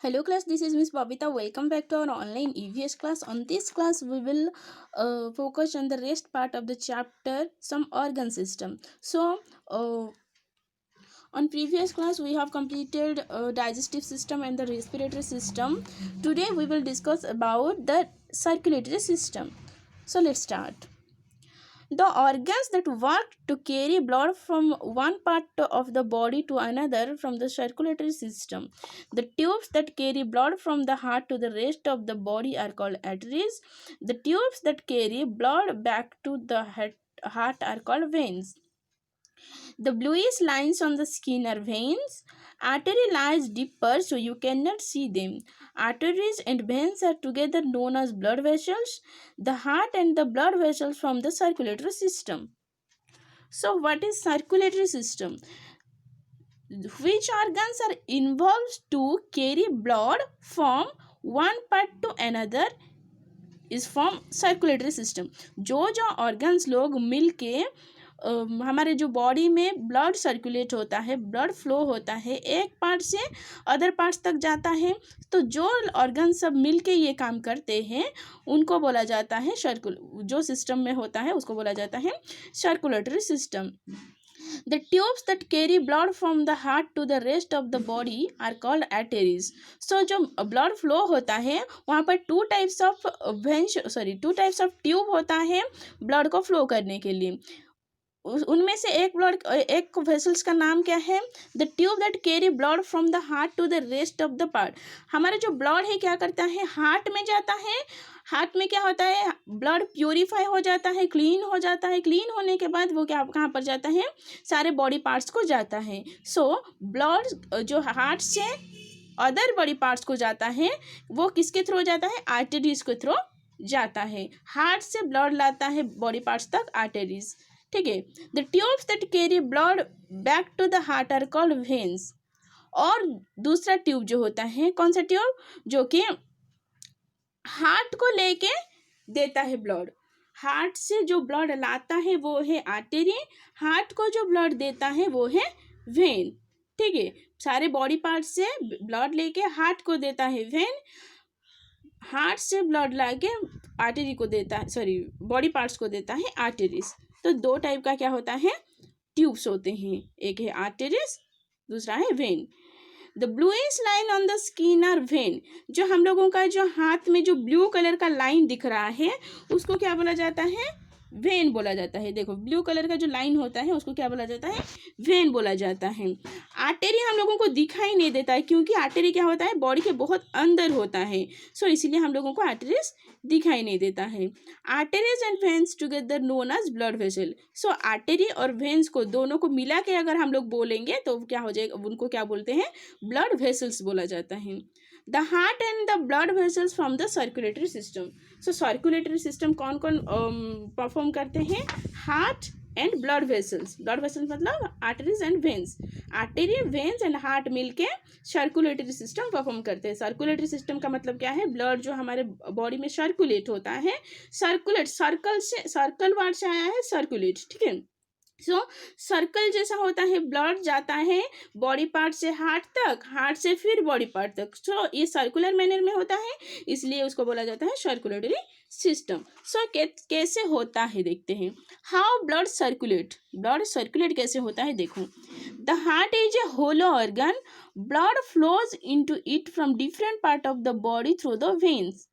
Hello class, this is Miss Babita. Welcome back to our online EVS class. On this class, we will focus on the rest part of the chapter, some organ system. On previous class, we have completed digestive system and the respiratory system. Today, we will discuss about the circulatory system. So, let's start. The organs that work to carry blood from one part of the body to another from the circulatory system. The tubes that carry blood from the heart to the rest of the body are called arteries. The tubes that carry blood back to the heart are called veins. The bluish lines on the skin are veins. Artery lies deeper so you cannot see them. Arteries and veins are together known as blood vessels. The heart and the blood vessels from the circulatory system. So what is circulatory system? Which organs are involved to carry blood from one part to another is from circulatory system. जो organs लोग मिल के हमारे जो body में blood circulate होता है, blood flow होता है, एक पार्ट से अदर पार्ट्स तक जाता है, तो जो ऑर्गन सब मिल के ये काम करते हैं उनको बोला जाता है जो सिस्टम में होता है उसको बोला जाता है circulatory system. The tubes that carry blood from the heart to the rest of the body are called arteries. So जो blood flow होता है वहाँ पर टू टाइप्स ऑफ ट्यूब होता है ब्लड को फ्लो करने के लिए. उनमें से एक वेसल्स का नाम क्या है? The tube that carry blood from the heart to the rest of the part. हमारा जो ब्लड है क्या करता है? हार्ट में जाता है. हार्ट में क्या होता है? ब्लड प्योरीफाई हो जाता है, क्लीन हो जाता है. क्लीन होने के बाद वो कहाँ पर जाता है? सारे बॉडी पार्ट्स को जाता है. सो ब्लड जो हार्ट से अदर बॉडी पार्ट्स को जाता है वो किसके थ्रू जाता है? आर्टरीज के थ्रू जाता है. हार्ट से ब्लड लाता है बॉडी पार्ट्स तक आर्टरीज. ठीक है. The tubes that carry blood back to the heart are called veins. और दूसरा ट्यूब जो होता है, कौन सा ट्यूब? जो कि हार्ट को लेके देता है ब्लड. हार्ट से जो ब्लड लाता है वो है आर्टरी. हार्ट को जो ब्लड देता है वो है वेन. ठीक है. सारे बॉडी पार्ट से ब्लड लेके हार्ट को देता है वेन. हार्ट से ब्लड लाके आर्टरी को देता है, बॉडी पार्ट्स को देता है आर्टरीज. तो दो टाइप का क्या होता है? ट्यूब्स होते हैं. एक है आर्टरीज, दूसरा है vein. The bluish line on the skin are vein. जो हम लोगों का जो हाथ में जो ब्लू कलर का लाइन दिख रहा है उसको क्या बोला जाता है? वेन बोला जाता है. देखो ब्लू कलर का जो लाइन होता है उसको क्या बोला जाता है? वेन बोला जाता है. आर्टरी हम लोगों को दिखाई नहीं देता है क्योंकि आर्टरी क्या होता है? बॉडी के बहुत अंदर होता है. सो इसीलिए हम लोगों को आर्टरीज दिखाई नहीं देता है. Arteries and veins together known as blood vessel. So artery और वेन्स को दोनों को मिला के अगर हम लोग बोलेंगे तो क्या हो जाएगा? उनको क्या बोलते हैं? ब्लड वेसल्स बोला जाता है. The heart and the blood vessels from the circulatory system. So circulatory system कौन कौन परफॉर्म करते हैं? Heart and blood vessels. Blood vessels मतलब arteries and veins. Artery, veins and heart मिलके सर्कुलेटरी सिस्टम परफॉर्म करते हैं. सर्कुलेटरी सिस्टम का मतलब क्या है? ब्लड जो हमारे बॉडी में सर्कुलेट होता है. सर्कल वर्ड से आया है सर्कुलेट. ठीक है. सो सर्कल जैसा होता है, ब्लड जाता है बॉडी पार्ट से हार्ट तक, हार्ट से फिर बॉडी पार्ट तक. सो ये सर्कुलर मैनर में होता है, इसलिए उसको बोला जाता है सर्कुलेटरी सिस्टम. सो कैसे होता है देखते हैं. How blood circulate. Blood circulate कैसे होता है देखो. The heart is a hollow organ. Blood flows into it from different part of the body through the veins.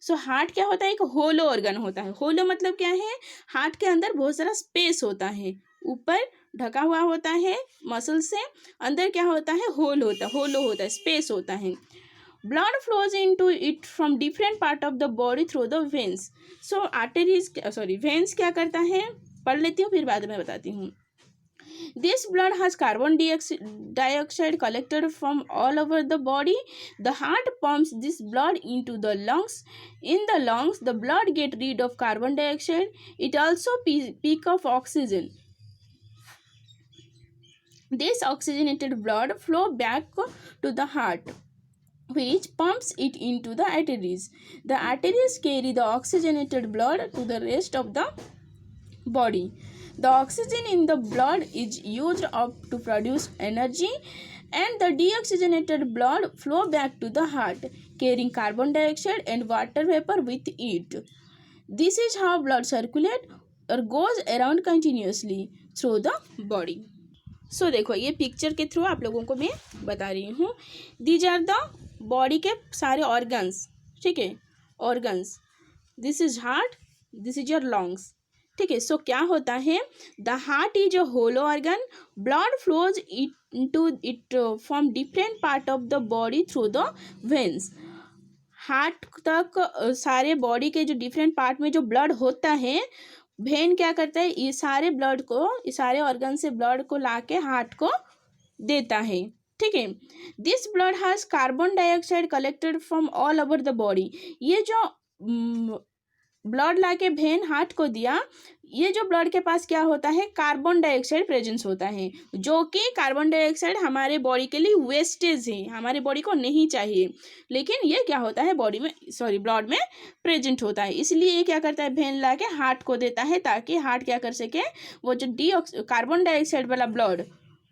So heart क्या होता है? एक होलो ऑर्गन होता है. होलो मतलब क्या है? हार्ट के अंदर बहुत सारा स्पेस होता है, ऊपर ढका हुआ होता है मसल से, अंदर क्या होता है? होलो होता है, स्पेस होता है. Blood flows into it from different part of the body through the veins. So veins क्या करता है? पढ़ लेती हूँ फिर बाद में बताती हूँ. This blood has carbon dioxide collected from all over the body. The heart pumps this blood into the lungs. In the lungs, the blood gets rid of carbon dioxide. It also pick up oxygen. This oxygenated blood flow back to the heart, which pumps it into the arteries. The arteries carry the oxygenated blood to the rest of the body. The oxygen in the blood is used up to produce energy and the deoxygenated blood flow back to the heart, carrying carbon dioxide and water vapor with it. This is how blood circulates or goes around continuously through the body. सो देखो ये picture के through आप लोगों को मैं बता रही हूँ. दीज आर द बॉडी के सारे ऑर्गन्स. ठीक है, organs. This is heart, this is your lungs. ठीक है. सो क्या होता है, the heart is a hollow organ. Blood flows into it from different part of the body through the veins. Heart तक सारे बॉडी के जो डिफरेंट पार्ट में जो ब्लड होता है, वेन क्या करता है, ये सारे ब्लड को, ये सारे ऑर्गन से ब्लड को लाके हार्ट को देता है. ठीक है. This blood has carbon dioxide collected from all over the body. ये जो ब्लड लाके वेन हार्ट को दिया, ये जो ब्लड के पास क्या होता है, कार्बन डाइऑक्साइड प्रेजेंस होता है, जो कि कार्बन डाइऑक्साइड हमारे बॉडी के लिए वेस्टेज है, हमारे बॉडी को नहीं चाहिए, लेकिन ये क्या होता है बॉडी में, सॉरी ब्लड में प्रेजेंट होता है. इसलिए ये क्या करता है, वेन ला के हार्ट को देता है, ताकि हार्ट क्या कर सके, वो जो कार्बन डाइऑक्साइड वाला ब्लड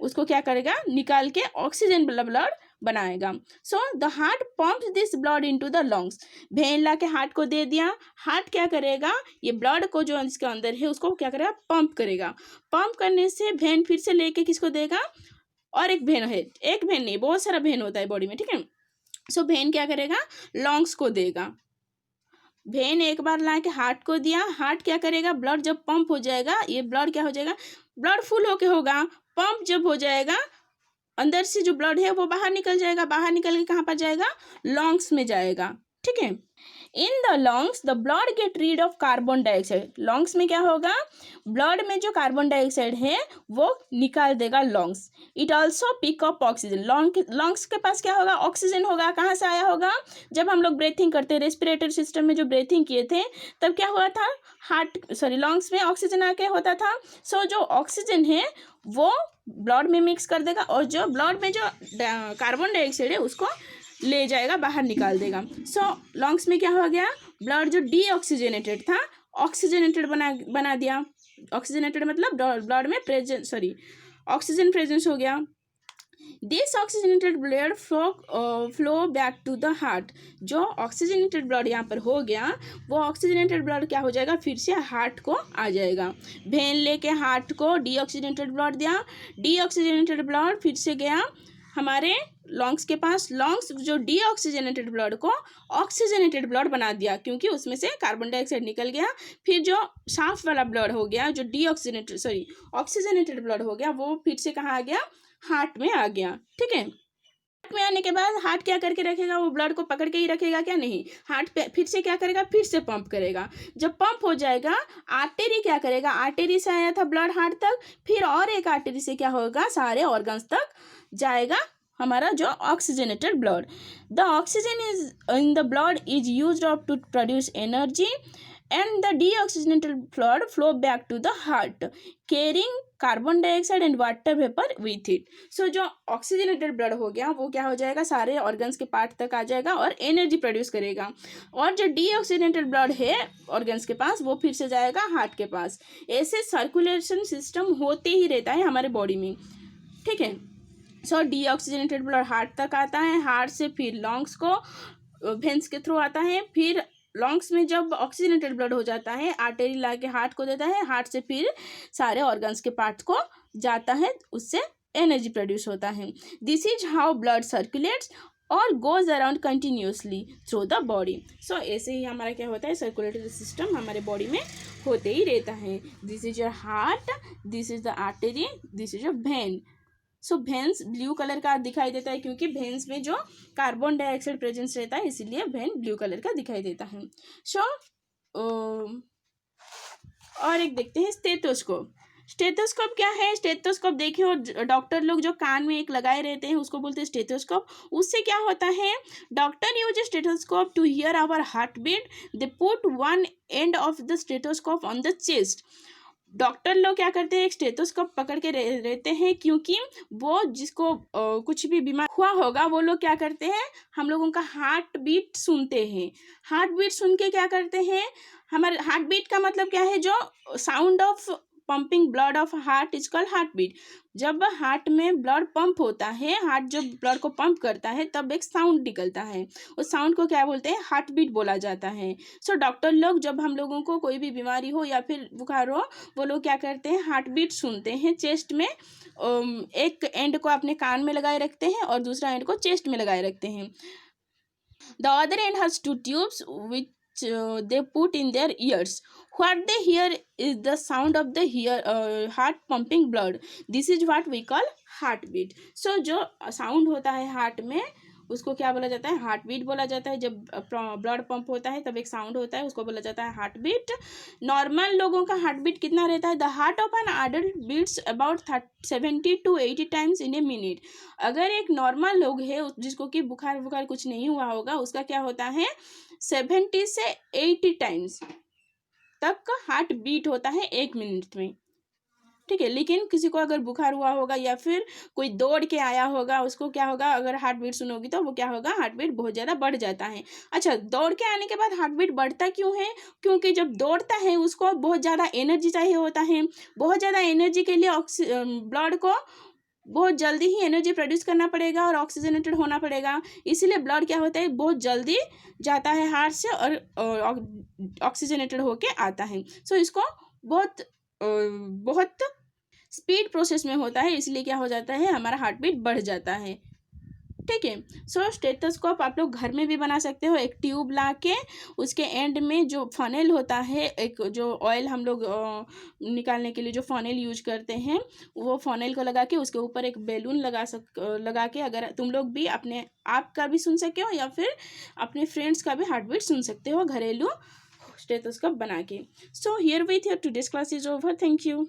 उसको क्या करेगा, निकाल के ऑक्सीजन वाला ब्लड बनाएगा. So the heart pumps this blood into the lungs. Vein ला के हार्ट को दे दिया, हार्ट क्या करेगा, ये ब्लड को जो इसके अंदर है उसको क्या करेगा, पंप करेगा. पंप करने से वेन फिर से लेके किसको देगा, और एक वेन है, एक वेन नहीं बहुत सारा वेन होता है बॉडी में. ठीक है. सो वेन क्या करेगा, लंग्स को देगा. वेन एक बार ला के हार्ट को दिया, हार्ट क्या करेगा, ब्लड जब पंप हो जाएगा, ये ब्लड क्या हो जाएगा, ब्लड फुल होके होगा, पंप जब हो जाएगा, अंदर से जो ब्लड है वो बाहर निकल जाएगा, बाहर निकल के कहाँ पर जाएगा, लंग्स में जाएगा. ठीक है. In the lungs the blood get rid of carbon dioxide. Lungs में क्या होगा, ब्लड में जो कार्बन डाइऑक्साइड है वो निकाल देगा lungs. It also pick up oxygen. Lungs के पास क्या होगा, ऑक्सीजन होगा. कहाँ से आया होगा, जब हम लोग ब्रीथिंग करते हैं, रेस्पिरेटरी सिस्टम में जो ब्रीथिंग किए थे, तब क्या हुआ था, लंग्स में ऑक्सीजन आके होता था. सो जो ऑक्सीजन है वो ब्लड में मिक्स कर देगा, और जो ब्लड में जो कार्बन डाइऑक्साइड है उसको ले जाएगा, बाहर निकाल देगा. सो लंग्स में क्या हो गया, ब्लड जो डीऑक्सीजनेटेड था ऑक्सीजनेटेड बना दिया. ऑक्सीजनेटेड मतलब ब्लड में ऑक्सीजन प्रेजेंस हो गया. This oxygenated blood flow back to the heart. जो ऑक्सीजनेटेड ब्लड यहाँ पर हो गया, वो ऑक्सीजनेटेड ब्लड क्या हो जाएगा, फिर से हार्ट को आ जाएगा. वेन लेके हार्ट को डीऑक्सीजनेटेड ब्लड दिया, डीऑक्सीजनेटेड ब्लड फिर से गया हमारे लंग्स के पास. लंग्स जो डीऑक्सीजनेटेड ब्लड को ऑक्सीजनेटेड ब्लड बना दिया, क्योंकि उसमें से कार्बन डाइऑक्साइड निकल गया. फिर जो साफ वाला ब्लड हो गया, जो ऑक्सीजनेटेड ब्लड हो गया, वो फिर से कहाँ आ गया, हार्ट में आ गया. ठीक है. हार्ट में आने के बाद हार्ट क्या करके रखेगा, वो ब्लड को पकड़ के ही रखेगा क्या, नहीं. हार्ट पे फिर से क्या करेगा, फिर से पंप करेगा. जब पंप हो जाएगा, आर्टेरी क्या करेगा, आर्टेरी से आया था ब्लड हार्ट तक, फिर और एक आर्टेरी से क्या होगा, सारे ऑर्गन्स तक जाएगा हमारा जो oxygenated blood. The oxygen is in the blood is used up to produce energy, and the deoxygenated blood flow back to the heart, carrying carbon dioxide and water vapor with it. So जो oxygenated blood हो गया, वो क्या हो जाएगा, सारे organs के part तक आ जाएगा और एनर्जी प्रोड्यूस करेगा. और जो डीऑक्सीजनेटेड ब्लड है ऑर्गन्स के पास, वो फिर से जाएगा हार्ट के पास. ऐसे सर्कुलेशन सिस्टम होते ही रहता है हमारे बॉडी में. ठीक है. सो डीऑक्सीजनेटेड ब्लड हार्ट तक आता है, हार्ट से फिर लंग्स को वेन्स के थ्रू आता है, फिर लंग्स में जब ऑक्सीजनेटेड ब्लड हो जाता है, आर्टरी ला के हार्ट को देता है, हार्ट से फिर सारे ऑर्गन्स के पार्ट्स को जाता है, उससे एनर्जी प्रोड्यूस होता है. This is how blood circulates और goes around continuously through the body. So ऐसे ही हमारा क्या होता है, सर्कुलेटरी सिस्टम हमारे बॉडी में होते ही रहता है. This is your heart, this is the artery, this is your when. So veins blue colour का दिखाई देता है, क्योंकि वेन्स में जो कार्बन डाइऑक्साइड प्रेजेंस रहता है, इसीलिए वेन ब्लू कलर का दिखाई देता है. सो और एक देखते हैं स्टेथोस्कोप. स्टेथोस्कोप क्या है, स्टेथोस्कोप देखिए, और डॉक्टर लोग जो कान में एक लगाए रहते हैं उसको बोलते हैं स्टेथोस्कोप. उससे क्या होता है, doctor use stethoscope to hear our heart beat. They put one end of the stethoscope on the chest. Doctor लोग क्या करते हैं, एक स्टेथोस्कोप पकड़ के रहते हैं, क्योंकि वो जिसको कुछ भी बीमार हुआ होगा, वो लोग क्या करते हैं, हम लोगों का हार्ट बीट सुनते हैं. हार्ट बीट सुन के क्या करते हैं, हमारे हार्ट बीट का मतलब क्या है, जो sound of pumping blood of heart is called heart beat. जब हार्ट में ब्लड पंप होता है, हार्ट जब ब्लड को पंप करता है तब एक साउंड निकलता है, उस साउंड को क्या बोलते हैं, हार्ट बीट बोला जाता है। सो डॉक्टर लोग जब हम लोगों को कोई भी बीमारी हो या फिर बुखार हो, वो लोग क्या करते हैं, हार्ट बीट सुनते हैं चेस्ट में, एक एंड को अपने कान में लगाए रखते हैं और दूसरा एंड को चेस्ट में लगाए रखते हैं। The other end has two tubes which they put in their ears. What they hear is the sound of the heart pumping blood. This is what we call heartbeat. So जो sound होता है heart में उसको क्या बोला जाता है, heart beat बोला जाता है। जब ब्लड पंप होता है तब एक साउंड होता है, उसको बोला जाता है हार्ट बीट। नॉर्मल लोगों का हार्ट बीट कितना रहता है, the heart of an adult beats about 70 to 80 times in a minute. अगर एक नॉर्मल लोग है जिसको कि बुखार कुछ नहीं हुआ होगा, उसका क्या होता है 70 से 80 टाइम्स तक हार्ट बीट होता है एक मिनट में, ठीक है। लेकिन किसी को अगर बुखार हुआ होगा या फिर कोई दौड़ के आया होगा, उसको क्या होगा, अगर हार्ट बीट सुनोगी तो वो क्या होगा, हार्ट बीट बहुत ज़्यादा बढ़ जाता है। अच्छा, दौड़ के आने के बाद हार्ट बीट बढ़ता क्यों है, क्योंकि जब दौड़ता है उसको बहुत ज़्यादा एनर्जी चाहिए होता है। बहुत ज़्यादा एनर्जी के लिए ब्लड को बहुत जल्दी ही एनर्जी प्रोड्यूस करना पड़ेगा और ऑक्सीजनेटेड होना पड़ेगा, इसीलिए ब्लड क्या होता है, बहुत जल्दी जाता है हार्ट से और ऑक्सीजनेटेड होके आता है। सो इसको बहुत स्पीड प्रोसेस में होता है, इसलिए क्या हो जाता है, हमारा हार्ट बीट बढ़ जाता है, ठीक है। सो स्टेथोस्कोप आप लोग घर में भी बना सकते हो। एक ट्यूब ला के उसके एंड में जो फनेल होता है, एक जो ऑयल हम लोग निकालने के लिए जो फनेल यूज करते हैं, वो फनेल को लगा के उसके ऊपर एक बैलून लगा के अगर तुम लोग भी अपने आप का भी सुन सके हो या फिर अपने फ्रेंड्स का भी हार्ट बीट सुन सकते हो घरेलू स्टेथोस्कोप बना के। So here with your today's class is over. Thank you.